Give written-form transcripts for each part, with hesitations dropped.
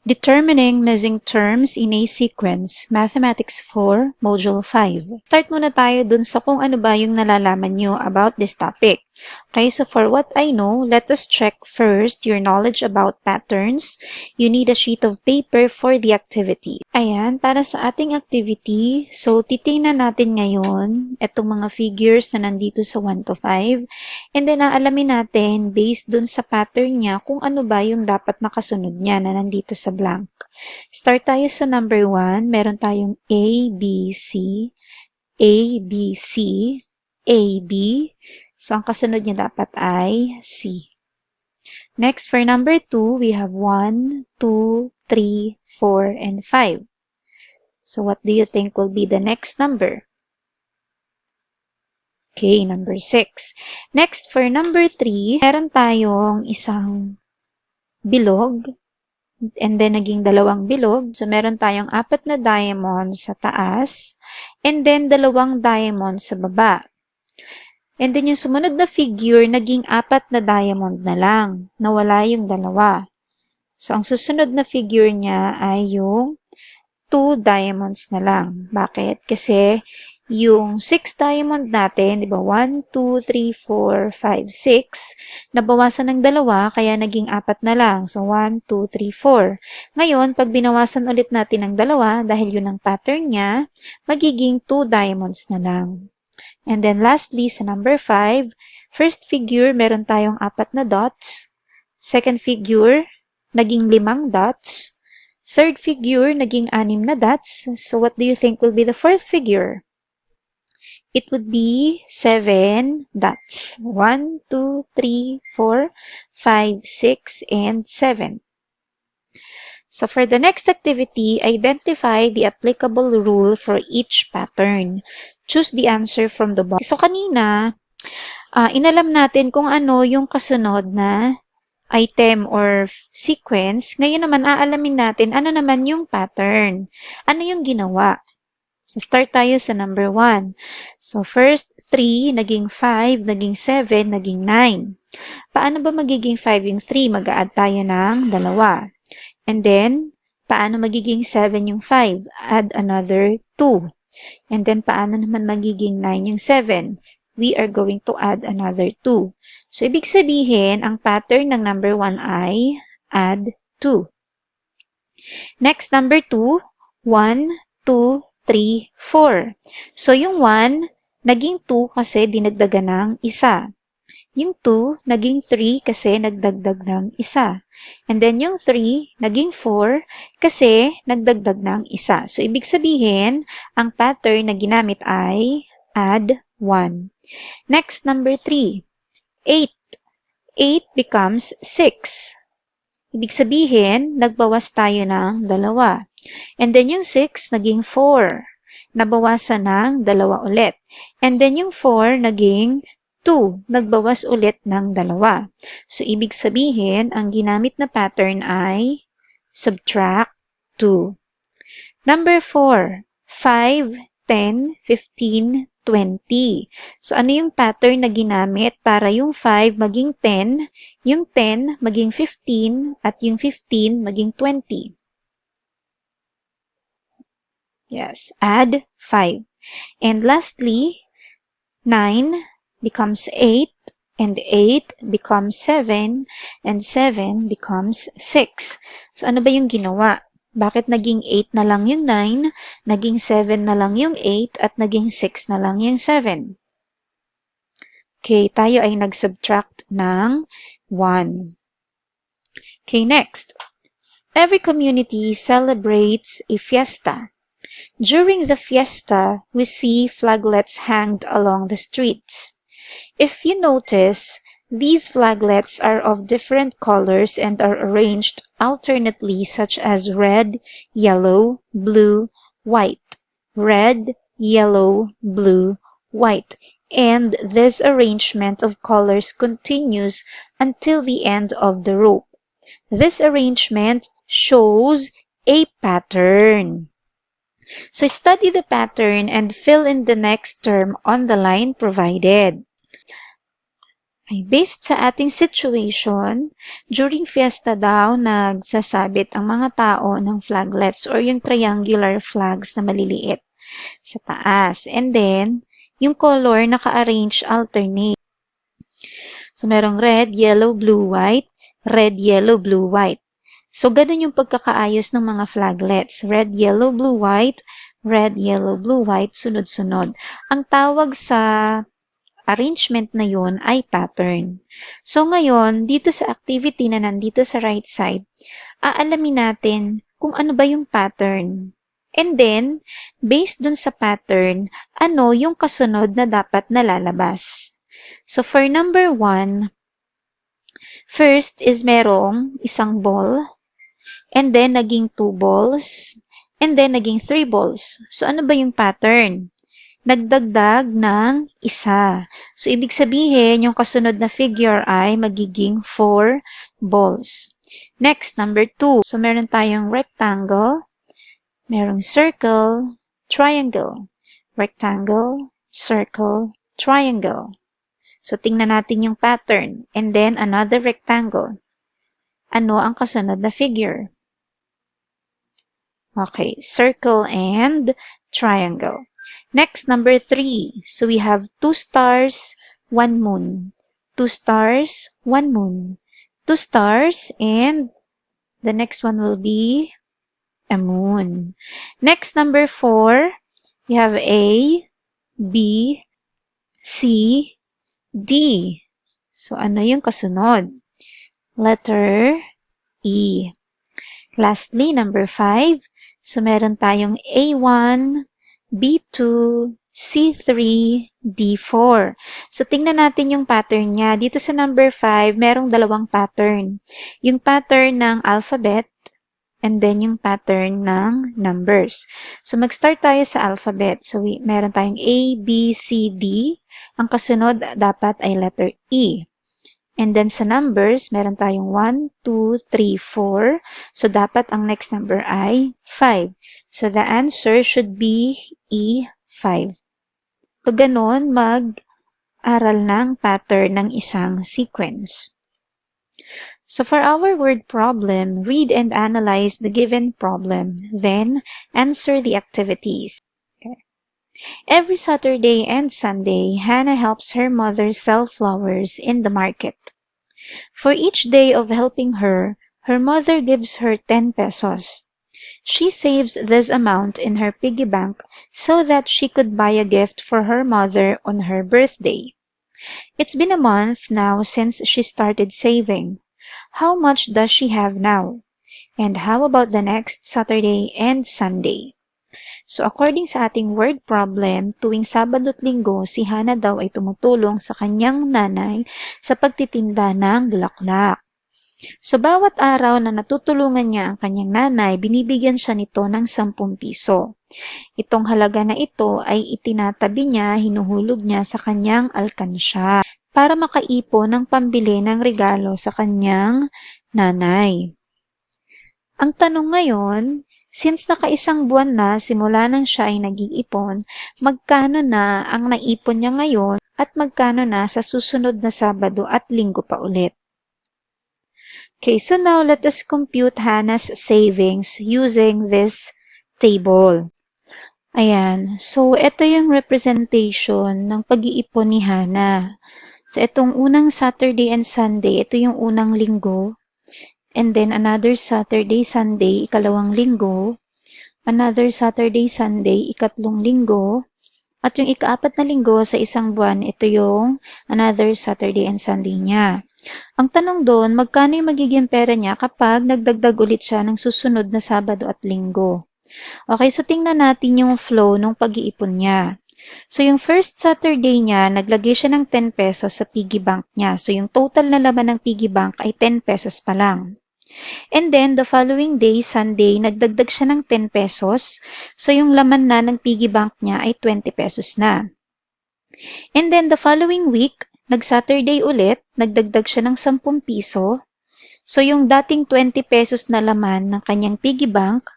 Determining missing terms in a sequence, Mathematics 4, Module 5. Start muna tayo dun sa kung ano ba yung nalalaman nyo about this topic. Okay, so for what I know, let us check first your knowledge about patterns. You need a sheet of paper for the activity. Ayan, para sa ating activity, so titingnan natin ngayon itong mga figures na nandito sa 1 to 5. And then, aalamin natin, based dun sa pattern niya, kung ano ba yung dapat nakasunod niya na nandito sa blank. Start tayo sa number 1. Meron tayong A, B, C, A, B, C, A, B. So, ang kasunod niya dapat ay C. Next, for number 2, we have 1, 2, 3, 4, and 5. So, what do you think will be the next number? Okay, number 6. Next, for number 3, meron tayong isang bilog, and then naging dalawang bilog. So, meron tayong 4 na diamonds sa taas, and then 2 diamonds sa baba. And then yung sumunod na figure, naging 4 na diamond na lang. Nawala yung 2. So, ang susunod na figure niya ay yung 2 diamonds na lang. Bakit? Kasi yung 6 diamond natin, di ba? 1, 2, 3, 4, 5, 6. Nabawasan ng 2, kaya naging 4 na lang. So, 1, 2, 3, 4. Ngayon, pag binawasan ulit natin ng 2, dahil yun ang pattern niya, magiging 2 diamonds na lang. And then lastly, sa number 5, first figure, meron tayong 4 na dots. Second figure, naging 5 dots. Third figure, naging 6 na dots. So what do you think will be the fourth figure? It would be 7 dots. 1, 2, 3, 4, 5, 6, and 7. So for the next activity, identify the applicable rule for each pattern. Choose the answer from the box. So kanina, inalam natin kung ano yung kasunod na item or sequence. Ngayon naman, aalamin natin ano naman yung pattern. Ano yung ginawa? So start tayo sa number 1. So first, 3, naging 5, naging 7, naging 9. Paano ba magiging 5 yung 3? Mag-a-add tayo ng 2. And then, paano magiging 7 yung 5? Add another 2. And then, paano naman magiging 9 yung 7? We are going to add another 2. So, ibig sabihin, ang pattern ng number 1 ay add 2. Next, number 2, 1, 2, 3, 4. So, yung 1, naging 2 kasi dinagdagan ng 1. Yung 2, naging 3 kasi nagdagdag ng 1. And then yung 3, naging 4 kasi nagdagdag ng 1. So, ibig sabihin, ang pattern na ginamit ay add 1. Next, number 3, 8. 8 becomes 6. Ibig sabihin, nagbawas tayo ng 2. And then yung 6, naging 4. Nabawasan ng 2 ulit. And then yung 4, naging 2. Nagbawas ulit ng 2. So, ibig sabihin, ang ginamit na pattern ay subtract 2. Number 4, 5, 10, 15, 20. So, ano yung pattern na ginamit para yung 5 maging 10, yung 10 maging 15, at yung 15 maging 20? Yes, add 5. And lastly, 9 becomes 8, and 8 becomes 7, and 7 becomes 6. So, ano ba yung ginawa? Bakit naging 8 na lang yung 9, naging 7 na lang yung 8, at naging 6 na lang yung 7? Okay, tayo ay nag-subtract ng 1. Okay, next. Every community celebrates a fiesta. During the fiesta, we see flaglets hanged along the streets. If you notice, these flaglets are of different colors and are arranged alternately, such as red, yellow, blue, white, red, yellow, blue, white. And this arrangement of colors continues until the end of the rope. This arrangement shows a pattern. So study the pattern and fill in the next term on the line provided. Ay, based sa ating situation, during fiesta daw, nagsasabit ang mga tao ng flaglets or yung triangular flags na maliliit sa taas. And then, yung color naka-arrange alternate. So, merong red, yellow, blue, white, red, yellow, blue, white. So, ganun yung pagkakaayos ng mga flaglets. Red, yellow, blue, white, red, yellow, blue, white, sunod-sunod. Ang tawag sa arrangement na yun ay pattern. So ngayon, dito sa activity na nandito sa right side, aalamin natin kung ano ba yung pattern. And then, based dun sa pattern, ano yung kasunod na dapat nalalabas. So for number 1, first is merong isang ball, and then naging 2 balls, and then naging 3 balls. So ano ba yung pattern? Nagdagdag ng isa. So, ibig sabihin, yung kasunod na figure ay magiging 4 balls. Next, number 2. So, meron tayong rectangle, merong circle, triangle. Rectangle, circle, triangle. So, tingnan natin yung pattern. And then, another rectangle. Ano ang kasunod na figure? Okay, circle and triangle. Next, number 3. So we have 2 stars, 1 moon. 2 stars, 1 moon. 2 stars, and the next one will be a moon. Next, number 4. We have A, B, C, D. So ano yung kasunod? Letter E. Lastly, number 5. So meron tayong A1, B2, C3, D4. So, tingnan natin yung pattern niya. Dito sa number 5, merong dalawang pattern. Yung pattern ng alphabet, and then yung pattern ng numbers. So, mag-start tayo sa alphabet. So, meron tayong A, B, C, D. Ang kasunod dapat ay letter E. And then sa numbers, meron tayong 1, 2, 3, 4. So, dapat ang next number ay 5. So, the answer should be E5. So, ganun mag-aral ng pattern ng isang sequence. So, for our word problem, read and analyze the given problem. Then, answer the activities. Okay. Every Saturday and Sunday, Hannah helps her mother sell flowers in the market. For each day of helping her, her mother gives her 10 pesos. She saves this amount in her piggy bank so that she could buy a gift for her mother on her birthday. It's been a month now since she started saving. How much does she have now? And how about the next Saturday and Sunday? So according sa ating word problem, tuwing Sabado at Linggo, si Hana daw ay tumutulong sa kanyang nanay sa pagtitinda ng bulaklak. So bawat araw na natutulungan niya ang kanyang nanay, binibigyan siya nito ng 10 piso. Itong halaga na ito ay itinatabi niya, hinuhulog niya sa kanyang alkansya para makaipon ng pambili ng regalo sa kanyang nanay. Ang tanong ngayon, since nakaisang buwan na simula nang siya ay nag-iipon, magkano na ang naipon niya ngayon at magkano na sa susunod na Sabado at Linggo pa ulit? Okay, so now let us compute Hannah's savings using this table. Ayan, so ito yung representation ng pag-iipon ni Hannah. So itong unang Saturday and Sunday, ito yung unang linggo. And then another Saturday, Sunday, ikalawang linggo. Another Saturday, Sunday, ikatlong linggo. At yung ikaapat na linggo sa isang buwan, ito yung another Saturday and Sunday niya. Ang tanong doon, magkano yung magiging pera niya kapag nagdagdag ulit siya ng susunod na Sabado at Linggo? Okay, so tingnan natin yung flow ng pag-iipon niya. So yung first Saturday niya, naglagay siya ng 10 pesos sa piggy bank niya. So yung total na laman ng piggy bank ay 10 pesos pa lang. And then, the following day, Sunday, nagdagdag siya ng 10 pesos. So, yung laman na ng piggy bank niya ay 20 pesos na. And then, the following week, nag-Saturday ulit, nagdagdag siya ng 10 piso. So, yung dating 20 pesos na laman ng kanyang piggy bank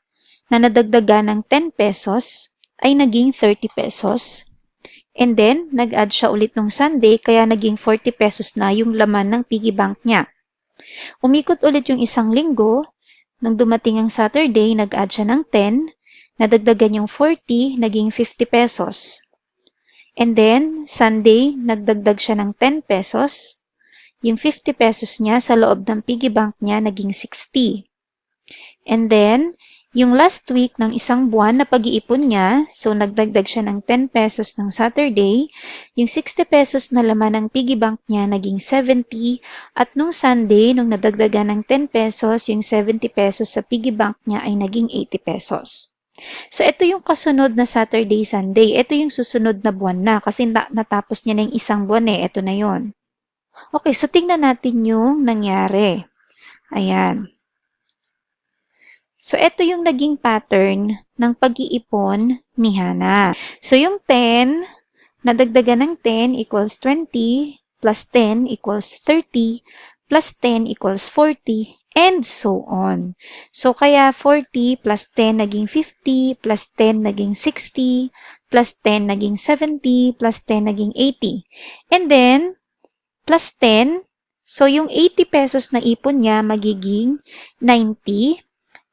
na nadagdagan ng 10 pesos ay naging 30 pesos. And then, nag-add siya ulit nung Sunday, kaya naging 40 pesos na yung laman ng piggy bank niya. Umikot ulit yung isang linggo. Nang dumating ang Saturday, nag-add siya ng 10, nadagdagan yung 40, naging 50 pesos. And then, Sunday, nagdagdag siya ng 10 pesos. Yung 50 pesos niya sa loob ng piggy bank niya, naging 60. And then, yung last week ng isang buwan na pag-iipon niya, so nagdagdag siya ng 10 pesos ng Saturday, yung 60 pesos na laman ng piggy bank niya naging 70, at nung Sunday, nung nadagdagan ng 10 pesos, yung 70 pesos sa piggy bank niya ay naging 80 pesos. So, ito yung kasunod na Saturday, Sunday. Ito yung susunod na buwan na kasi natapos niya na yung isang buwan eh. Ito na yon. Okay, so tingnan natin yung nangyari. Ayan. So, ito yung naging pattern ng pag-iipon ni Hana. So, yung 10, nadagdagan ng 10 equals 20, plus 10 equals 30, plus 10 equals 40, and so on. So, kaya 40 plus 10 naging 50, plus 10 naging 60, plus 10 naging 70, plus 10 naging 80. And then, plus 10, so yung 80 pesos na ipon niya magiging 90,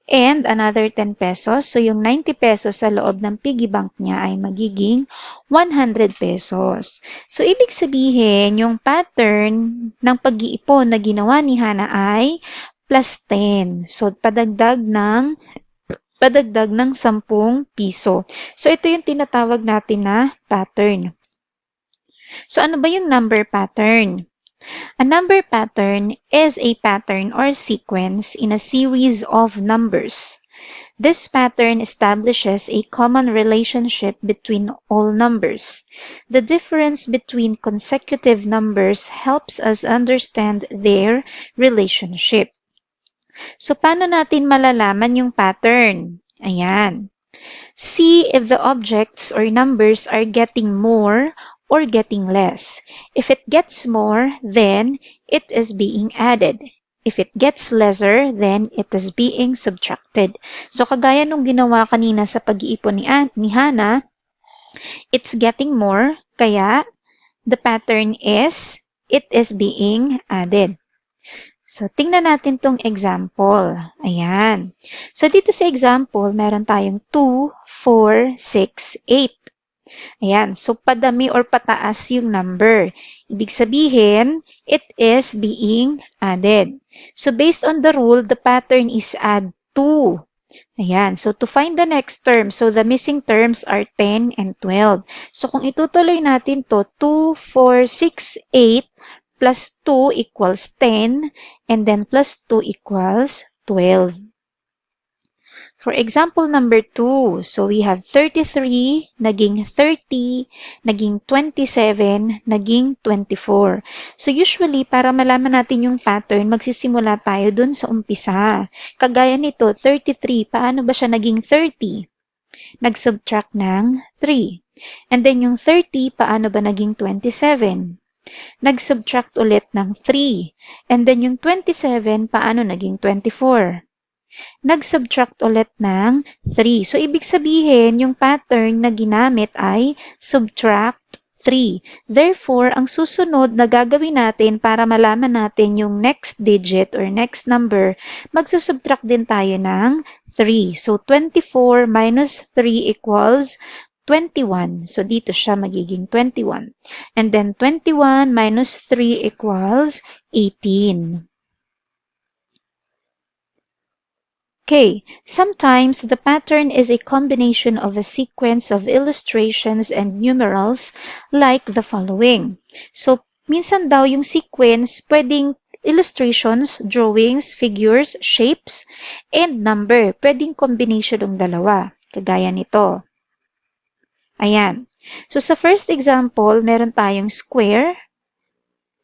and another 10 pesos. So, yung 90 pesos sa loob ng piggy bank niya ay magiging 100 pesos. So, ibig sabihin, yung pattern ng pag-iipon na ginawa ni Hana ay plus 10. So, padagdag ng 10 piso. So, ito yung tinatawag natin na pattern. So, ano ba yung number pattern? A number pattern is a pattern or sequence in a series of numbers. This pattern establishes a common relationship between all numbers. The difference between consecutive numbers helps us understand their relationship. So, paano natin malalaman yung pattern? Ayan. See if the objects or numbers are getting more or getting less. If it gets more, then it is being added. If it gets lesser, then it is being subtracted. So, kagaya nung ginawa kanina sa pag-iipon ni Hana, it's getting more, kaya the pattern is, it is being added. So, tingnan natin tong example. Ayan. So, dito sa example, meron tayong 2, 4, 6, 8. Ayan. So, padami or pataas yung number. Ibig sabihin, it is being added. So, based on the rule, the pattern is add 2. Ayan. So, to find the next term, so the missing terms are 10 and 12. So, kung itutuloy natin to, 2, 4, 6, 8, plus 2 equals 10, and then plus 2 equals 12. For example number 2, so we have 33, naging 30, naging 27, naging 24. So usually, para malaman natin yung pattern, magsisimula tayo dun sa umpisa. Kagaya nito, 33, paano ba siya naging 30? Nag-subtract ng 3. And then yung 30, paano ba naging 27? Nag-subtract ulit ng 3. And then yung 27, paano naging 24? Nag-subtract ulit ng 3. So, ibig sabihin, yung pattern na ginamit ay subtract 3. Therefore, ang susunod na gagawin natin para malaman natin yung next digit or next number, magsusubtract din tayo ng 3. So, 24 minus 3 equals 21. So, dito siya magiging 21. And then, 21 minus 3 equals 18. Okay, sometimes the pattern is a combination of a sequence of illustrations and numerals like the following. So, minsan daw yung sequence, pwedeng illustrations, drawings, figures, shapes, and number. Pwedeng combination ng dalawa, kagaya nito. Ayan. So, sa first example, meron tayong square,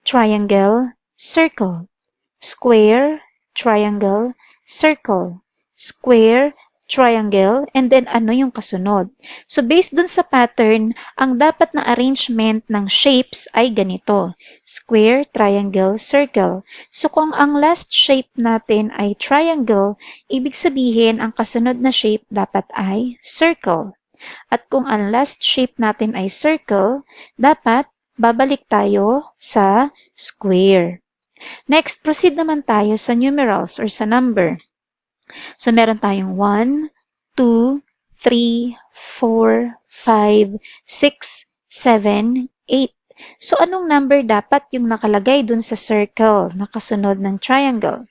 triangle, circle. Square, triangle, circle. Square, triangle, and then ano yung kasunod. So, based dun sa pattern, ang dapat na arrangement ng shapes ay ganito. Square, triangle, circle. So, kung ang last shape natin ay triangle, ibig sabihin ang kasunod na shape dapat ay circle. At kung ang last shape natin ay circle, dapat babalik tayo sa square. Next, proceed naman tayo sa numerals or sa number. So, meron tayong 1, 2, 3, 4, 5, 6, 7, 8. So, anong number dapat yung nakalagay dun sa circle, nakasunod ng triangle?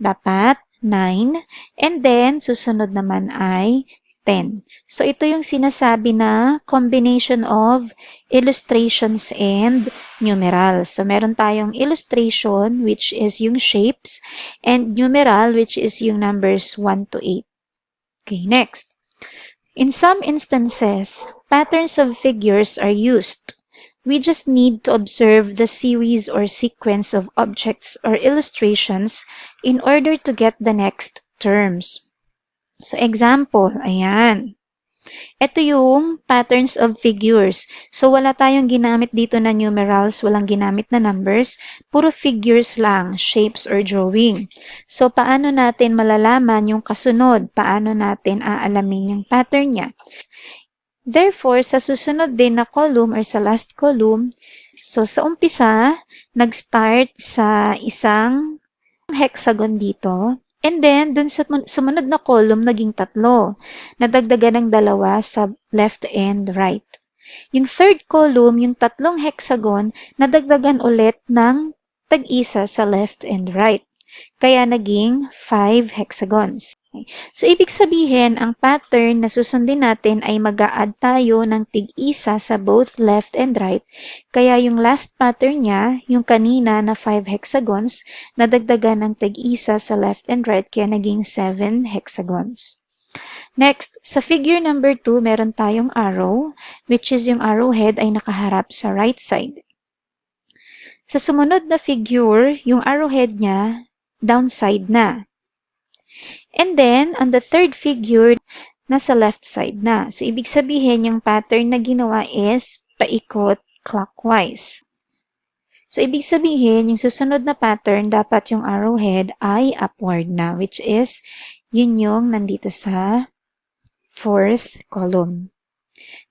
Dapat 9. And then, susunod naman ay 10. So, ito yung sinasabi na combination of illustrations and numerals. So, meron tayong illustration, which is yung shapes, and numeral, which is yung numbers 1 to 8. Okay, next. In some instances, patterns of figures are used. We just need to observe the series or sequence of objects or illustrations in order to get the next terms. So, example, ayan. Ito yung patterns of figures. So, wala tayong ginamit dito na numerals, walang ginamit na numbers, puro figures lang, shapes or drawing. So, paano natin malalaman yung kasunod? Paano natin aalamin yung pattern niya? Therefore, sa susunod din na column or sa last column, so sa umpisa, nag-start sa isang hexagon dito. And then, dun sa sumunod na column, naging 3. Nadagdagan ng 2 sa left and right. Yung third column, yung 3 hexagon, nadagdagan ulit ng tag-isa sa left and right. Kaya naging 5 hexagons. So, ibig sabihin, ang pattern na susundin natin ay mag-a-add tayo ng tig-isa sa both left and right. Kaya yung last pattern niya, yung kanina na 5 hexagons, nadagdagan ng tig-isa sa left and right, kaya naging 7 hexagons. Next, sa figure number 2, meron tayong arrow, which is yung arrowhead ay nakaharap sa right side. Sa sumunod na figure, yung arrowhead niya, downside na. And then, on the third figure, nasa left side na. So, ibig sabihin, yung pattern na ginawa is paikot clockwise. So, ibig sabihin, yung susunod na pattern, dapat yung arrowhead ay upward na, which is, yun yung nandito sa fourth column.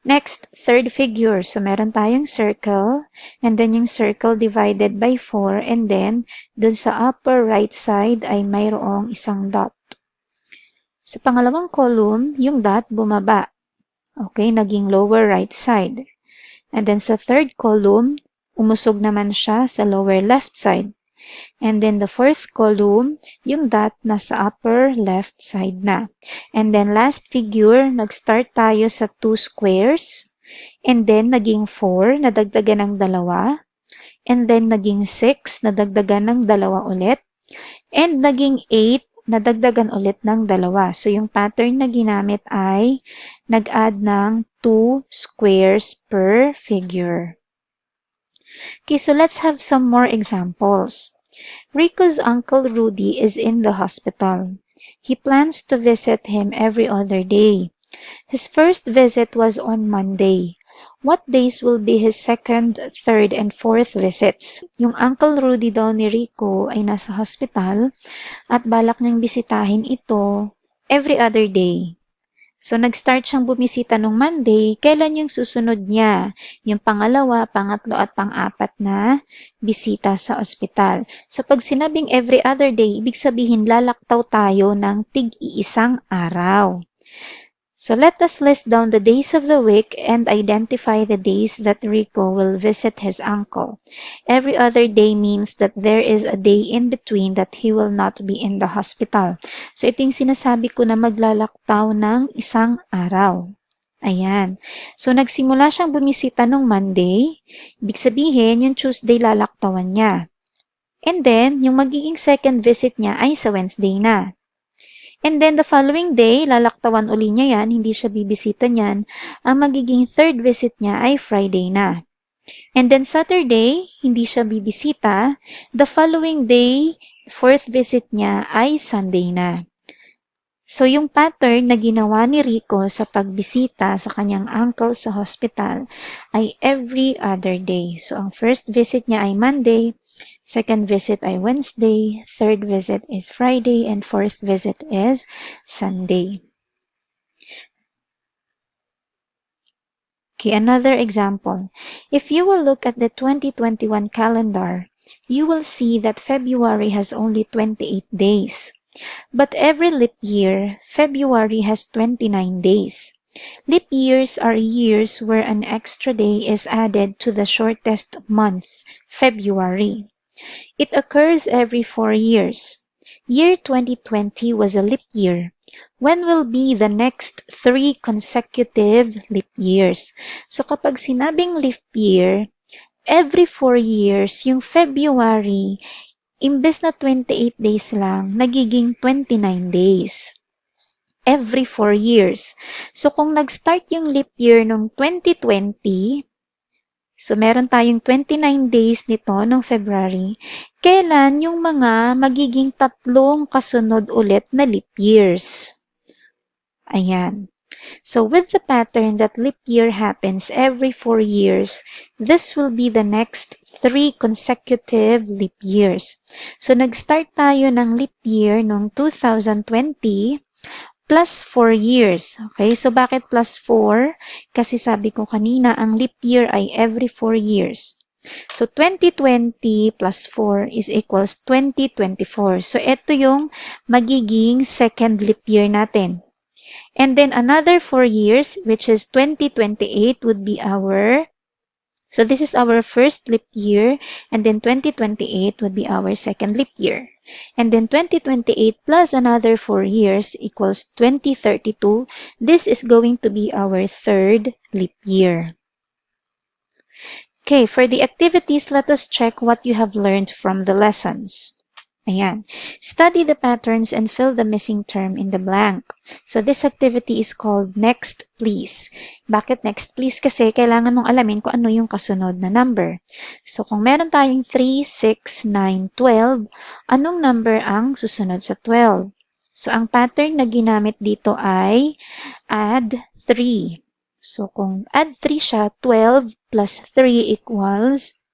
Next, third figure. So, meron tayong circle, and then yung circle divided by 4, and then, dun sa upper right side ay mayroong isang dot. Sa pangalawang column, yung dot bumaba. Okay, naging lower right side. And then sa third column, umusog naman siya sa lower left side. And then the fourth column, yung dot nasa upper left side na. And then last figure, nag-start tayo sa 2 squares. And then naging 4, nadagdagan ng 2. And then naging 6, nadagdagan ng 2 ulit. And naging 8, nadagdagan ulit ng 2. So, yung pattern na ginamit ay nag-add ng 2 squares per figure. Okay, so let's have some more examples. Rico's uncle Rudy is in the hospital. He plans to visit him every other day. His first visit was on Monday. What days will be his second, third, and fourth visits? Yung Uncle Rudy daw ni Rico ay nasa hospital at balak niyang bisitahin ito every other day. So, nag-start siyang bumisita nung Monday. Kailan yung susunod niya? Yung pangalawa, pangatlo, at pang-apat na bisita sa ospital. So, pag sinabing every other day, ibig sabihin lalaktaw tayo ng tig-iisang araw. So, let us list down the days of the week and identify the days that Rico will visit his uncle. Every other day means that there is a day in between that he will not be in the hospital. So, ito yung sinasabi ko na maglalaktaw ng isang araw. Ayan. So, nagsimula siyang bumisita nung Monday. Ibig sabihin, yung Tuesday lalaktawan niya. And then, yung magiging second visit niya ay sa Wednesday na. And then, the following day, lalaktawan uli niya yan, hindi siya bibisita niyan. Ang magiging third visit niya ay Friday na. And then, Saturday, hindi siya bibisita. The following day, fourth visit niya ay Sunday na. So, yung pattern na ginawa ni Rico sa pagbisita sa kanyang uncle sa hospital ay every other day. So, ang first visit niya ay Monday, second visit ay Wednesday, third visit is Friday, and fourth visit is Sunday. Okay, another example. If you will look at the 2021 calendar, you will see that February has only 28 days. But every leap year, February has 29 days. Leap years are years where an extra day is added to the shortest month, February. It occurs every 4 years. Year 2020 was a leap year. When will be the next 3 consecutive leap years? So kapag sinabing leap year, every 4 years, yung February, imbes na 28 days lang, nagiging 29 days. Every 4 years. So kung nag-start yung leap year nung 2020, so meron tayong 29 days nito nung February, kailan yung mga magiging 3 kasunod ulit na leap years? Ayan. So with the pattern that leap year happens every 4 years, this will be the next 3 consecutive leap years. So nag-start tayo ng leap year noong 2020 plus 4 years. Okay, so bakit plus 4? Kasi sabi ko kanina, ang leap year ay every 4 years. So 2020 plus 4 is equals 2024. So ito yung magiging second leap year natin. And then another 4 years, which is 2028 would be our, so this is our first leap year, and then 2028 would be our second leap year. And then 2028 plus another 4 years equals 2032. This is going to be our third leap year. Okay, for the activities, let us check what you have learned from the lessons. Ayan. Study the patterns and fill the missing term in the blank. So this activity is called Next Please. Bakit next please? Kasi kailangan mong alamin kung ano yung kasunod na number. So kung meron tayong 3, 6, 9, 12, anong number ang susunod sa 12? So ang pattern na ginamit dito ay add 3. So kung add 3 siya, 12 plus 3 equals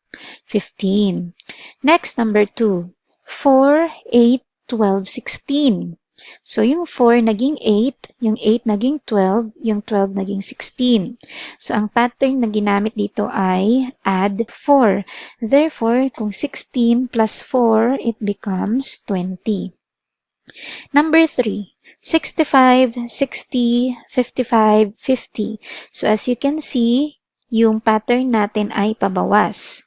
15. Next, number 2. 4, 8, 12, 16. So, yung 4 naging 8, yung 8 naging 12, yung 12 naging 16. So, ang pattern na ginamit dito ay add 4. Therefore, kung 16 plus 4, it becomes 20. Number 3. 65, 60, 55, 50. So, as you can see, yung pattern natin ay pabawas.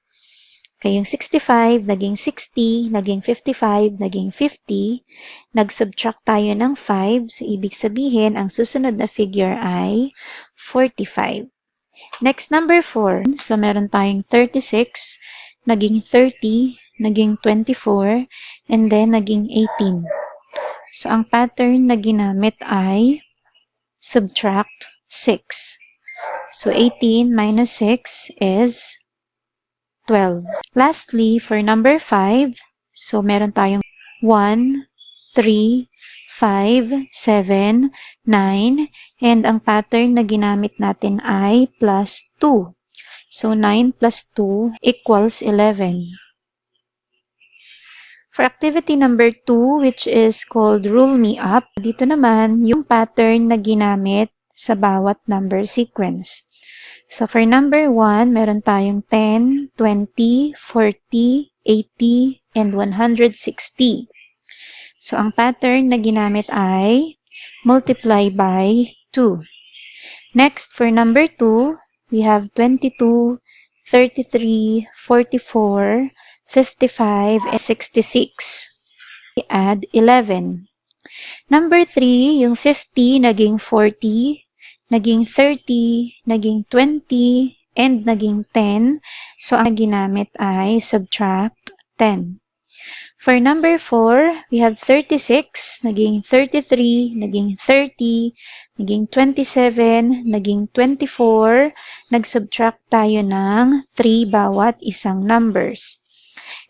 Kaya yung 65, naging 60, naging 55, naging 50. Nag-subtract tayo ng 5. So, ibig sabihin, ang susunod na figure ay 45. Next, number 4. So, meron tayong 36, naging 30, naging 24, and then naging 18. So, ang pattern na ginamit ay subtract 6. So, 18 minus 6 is 12. Lastly, for number 5, so meron tayong 1, 3, 5, 7, 9, and ang pattern na ginamit natin ay plus 2. So 9 plus 2 equals 11. For activity number 2, which is called Rule Me Up, dito naman yung pattern na ginamit sa bawat number sequence. So for number 1, meron tayong 10, 20, 40, 80, and 160. So ang pattern na ginamit ay multiply by 2. Next, for number 2, we have 22, 33, 44, 55, and 66. We add 11. Number 3, yung 50 naging 40, naging 30, naging 20, and naging 10. So, ang ginamit ay subtract 10. For number 4, we have 36, naging 33, naging 30, naging 27, naging 24. Nag-subtract tayo ng 3 bawat isang numbers.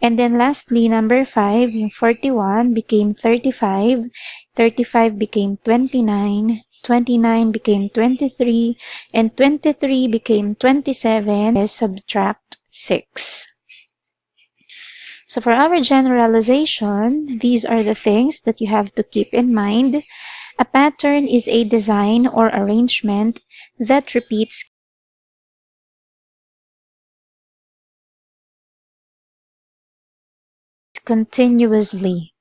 And then lastly, number 5, yung 41 became 35, 35 became 29, 29 became 23, and 23 became 27. Let's subtract 6. So for our generalization, these are the things that you have to keep in mind. A pattern is a design or arrangement that repeats continuously.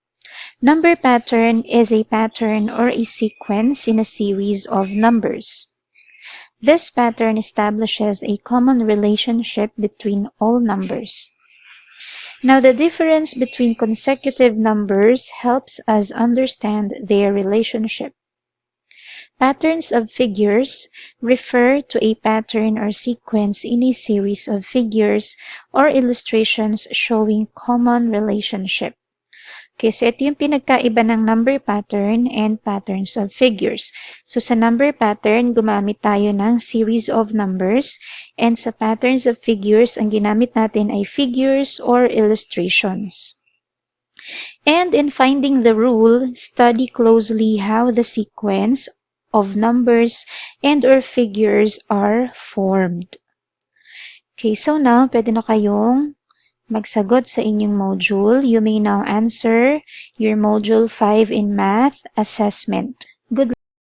Number pattern is a pattern or a sequence in a series of numbers. This pattern establishes a common relationship between all numbers. Now, the difference between consecutive numbers helps us understand their relationship. Patterns of figures refer to a pattern or sequence in a series of figures or illustrations showing common relationship. Okay, so ito yung pinagkaiba ng number pattern and patterns of figures. So sa number pattern, gumamit tayo ng series of numbers, and sa patterns of figures, ang ginamit natin ay figures or illustrations. And in finding the rule, study closely how the sequence of numbers and or figures are formed. Okay, so now, pwede na kayong magsagot sa inyong module. You may now answer your Module 5 in Math Assessment.